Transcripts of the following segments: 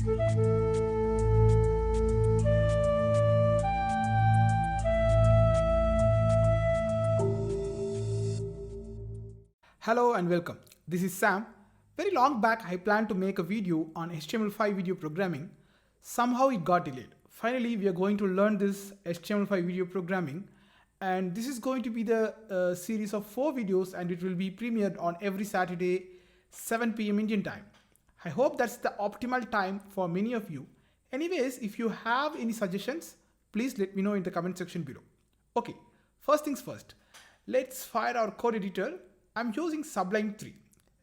Hello and welcome. This is Sam. Very long back I planned to make a video on HTML5 video programming. Somehow it got delayed. Finally we are going to learn this HTML5 video programming, and this is going to be the series of 4 videos, and it will be premiered on every Saturday 7 p.m. Indian time. I hope that's the optimal time for many of you. Anyways, if you have any suggestions, please let me know in the comment section below. Okay, first things first. Let's fire our code editor. I'm using Sublime 3.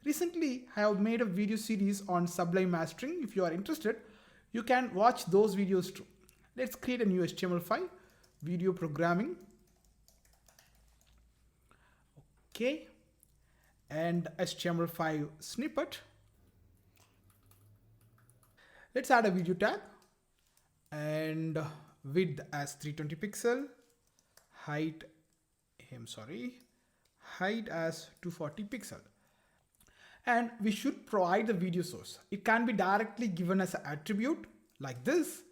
Recently, I have made a video series on Sublime mastering. If you are interested, you can watch those videos too. Let's create a new HTML5 video programming. Okay, and HTML5 snippet. Let's add a video tag and width as 320 pixel, height as 240 pixel. And we should provide the video source. It can be directly given as an attribute like this,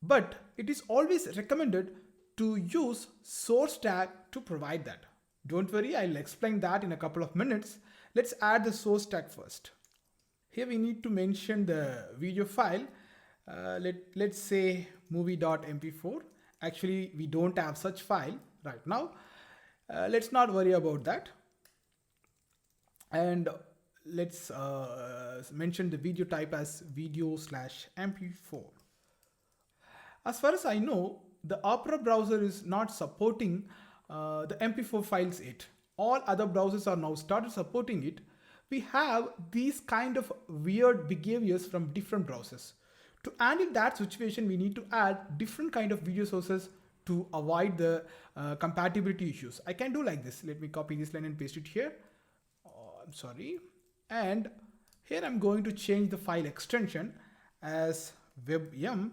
but it is always recommended to use source tag to provide that. Don't worry, I'll explain that in a couple of minutes. Let's add the source tag first. Here we need to mention the video file. Let's say movie.mp4. Actually, we don't have such file right now. Let's not worry about that. And let's mention the video type as video/mp4. As far as I know, the Opera browser is not supporting the mp4 files yet. All other browsers are now started supporting it. We have these kind of weird behaviors from different browsers. To handle that situation, we need to add different kind of video sources to avoid the compatibility issues. I can do like this. Let me copy this line and paste it here. I'm sorry. And here I'm going to change the file extension as web.yum.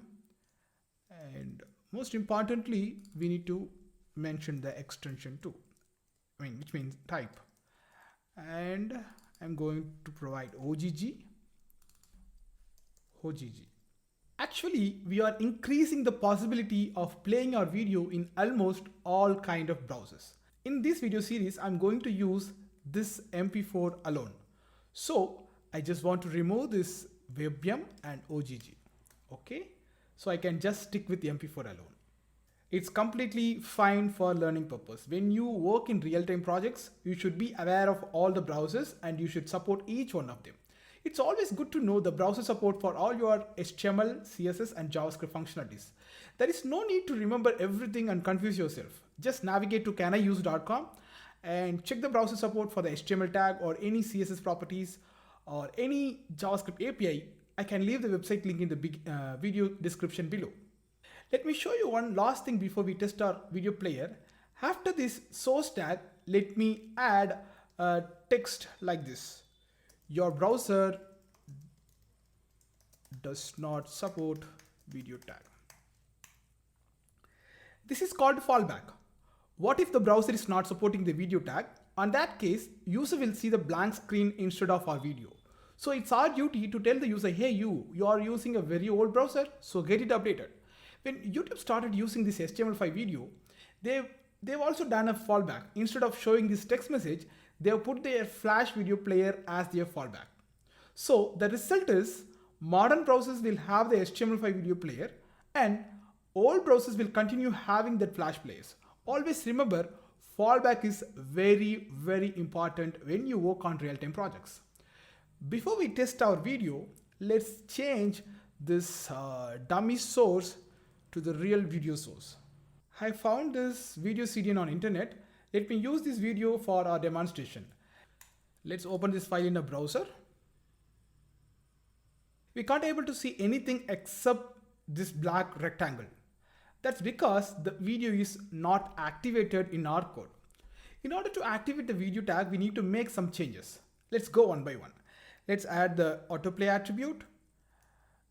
And most importantly, we need to mention the extension too, which means type. And I'm going to provide OGG. Actually, we are increasing the possibility of playing our video in almost all kind of browsers. In this video series, I'm going to use this mp4 alone. So I just want to remove this web.yum and OGG. Okay, so I can just stick with mp4 alone. It's completely fine for learning purpose. When you work in real-time projects, you should be aware of all the browsers and you should support each one of them. It's always good to know the browser support for all your HTML, CSS and JavaScript functionalities. There is no need to remember everything and confuse yourself. Just navigate to caniuse.com and check the browser support for the HTML tag or any CSS properties or any JavaScript API. I can leave the website link in the video description below. Let me show you one last thing before we test our video player. After this source tag, let me add a text like this. Your browser does not support video tag. This is called fallback. What if the browser is not supporting the video tag? On that case, user will see the blank screen instead of our video. So it's our duty to tell the user, hey you are using a very old browser, so get it updated. When YouTube started using this HTML5 video, they've also done a fallback. Instead of showing this text message, they've put their Flash video player as their fallback. So the result is modern browsers will have the HTML5 video player and old browsers will continue having that Flash players. Always remember, fallback is very, very important when you work on real-time projects. Before we test our video, let's change this dummy source to the real video source. I found this video CD on internet. Let me use this video for our demonstration. Let's open this file in a browser. We can't able to see anything except this black rectangle. That's because the video is not activated in our code. In order to activate the video tag, we need to make some changes. Let's go one by one. Let's add the autoplay attribute.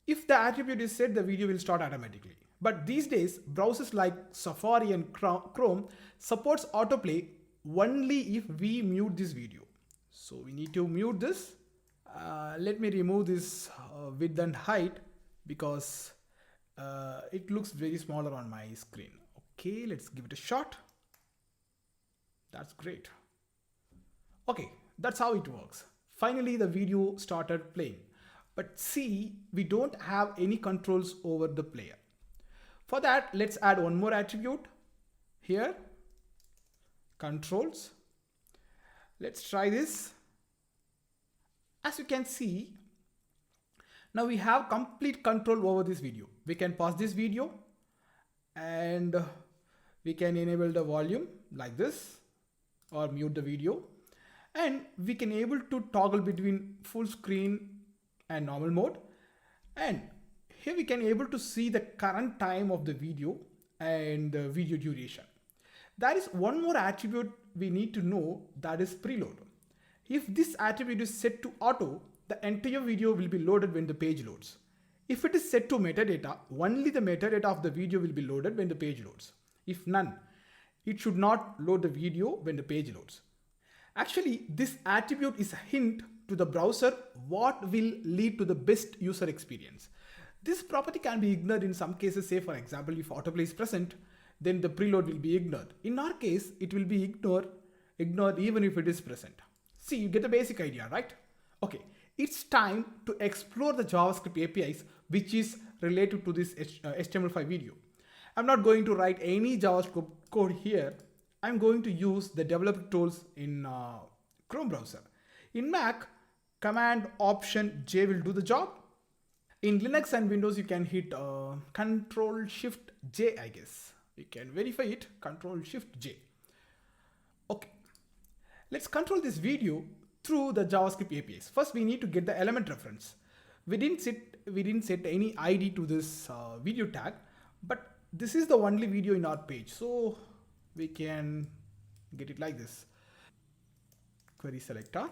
If the attribute is set, the video will start automatically. But these days, browsers like Safari and Chrome supports autoplay only if we mute this video. So we need to mute this. Let me remove this width and height because it looks very smaller on my screen. Okay, let's give it a shot. That's great. Okay, that's how it works. Finally, the video started playing. But see, we don't have any controls over the player. For that, let's add one more attribute here, controls. Let's try this. As you can see, now we have complete control over this video. We can pause this video and we can enable the volume like this or mute the video, and we can able to toggle between full screen and normal mode, and here we can able to see the current time of the video and the video duration. There is one more attribute we need to know, that is preload. If this attribute is set to auto, the entire video will be loaded when the page loads. If it is set to metadata, only the metadata of the video will be loaded when the page loads. If none, it should not load the video when the page loads. Actually, this attribute is a hint to the browser what will lead to the best user experience. This property can be ignored in some cases. Say for example, if autoplay is present, then the preload will be ignored. In our case, it will be ignored even if it is present. See, you get the basic idea, right? Okay, it's time to explore the JavaScript APIs which is related to this HTML5 video. I'm not going to write any JavaScript code here. I'm going to use the developer tools in Chrome browser. In Mac, Command Option J will do the job. In Linux and Windows, you can hit Control Shift J, I guess. You can verify it, Control Shift J. Okay, let's control this video through the JavaScript APIs. First, we need to get the element reference. We didn't set any ID to this video tag, but this is the only video in our page, so we can get it like this. Query selector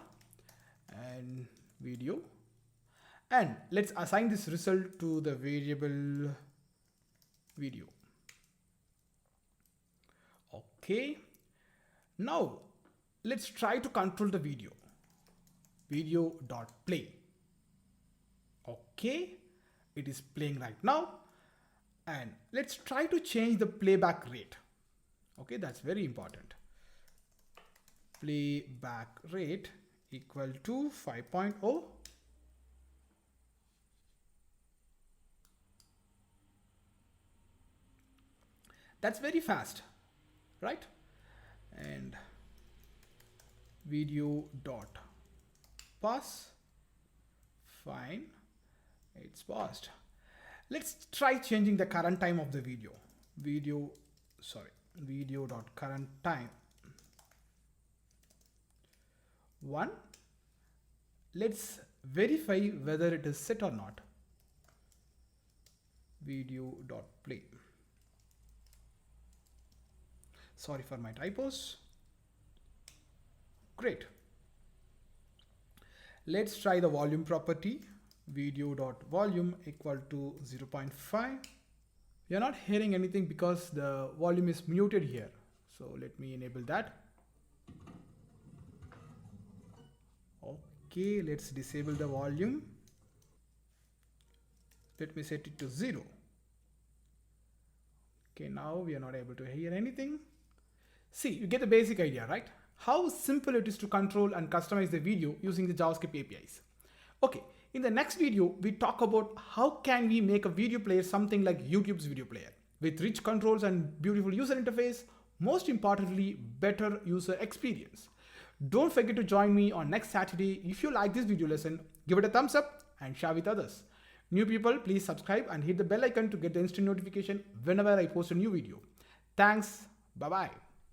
and video, and let's assign this result to the variable video. Okay, now let's try to control the video.play. Okay, it is playing right now, and let's try to change the playback rate. Okay, that's very important. Playback rate equal to 5.0. That's very fast, right? And video dot pass, fine, it's paused. Let's try changing the current time of the video. Video dot current time 1. Let's verify whether it is set or not. Video dot play. Sorry for my typos. Great. Let's try the volume property. Video dot volume equal to 0.5. You're not hearing anything because the volume is muted here. So let me enable that. Okay, let's disable the volume. Let me set it to 0. Okay, now we are not able to hear anything. See, you get the basic idea, right? How simple it is to control and customize the video using the JavaScript APIs. Okay, in the next video, we talk about how can we make a video player something like YouTube's video player with rich controls and beautiful user interface. Most importantly, better user experience. Don't forget to join me on next Saturday. If you like this video lesson, give it a thumbs up and share with others. New people, please subscribe and hit the bell icon to get the instant notification whenever I post a new video. Thanks. Bye-bye.